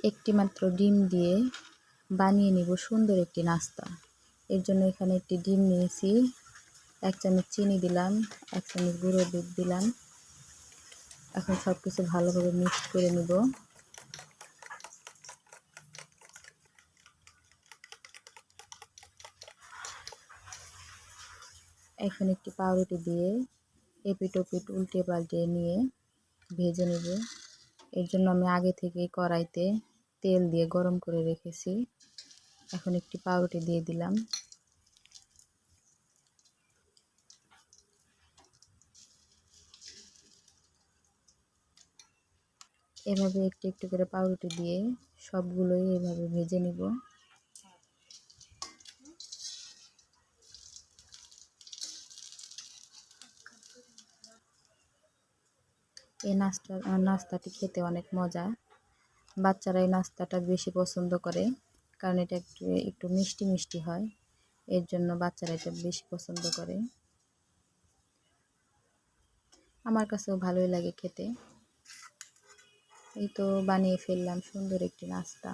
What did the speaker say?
একটি মাত্র ডিম দিয়ে বানিয়ে নিব সুন্দর একটি নাস্তা। এর জন্য এখানে একটি ডিম নিয়েছি, 1 চামচ চিনি দিলাম, 1 চামচ গুঁড়ো দুধ দিলাম। এখন সব কিছু ভালোভাবে মিক্স করে নিব। এখন একটি পাউরুটি দিয়ে এপিট ওপিট উল্টে পাল্টে নিয়ে ভেজে নেব। এর জন্য আমি আগে থেকেই কড়াইতে তেল দিয়ে গরম করে রেখেছি। এখন একটি পাউরুটি দিয়ে দিলাম। এভাবে একটু একটু করে পাউরুটি দিয়ে সবগুলোই এভাবে ভেজে নিব। এই নাস্তাটি খেতে অনেক মজা। বাচ্চারা এই নাস্তাটা বেশি পছন্দ করে, কারণ এটা একটু একটু মিষ্টি মিষ্টি হয়। এর জন্য বাচ্চারা এটা বেশি পছন্দ করে। আমার কাছেও ভালোই লাগে খেতে। এই তো বানিয়ে ফেললাম সুন্দর একটি নাস্তা।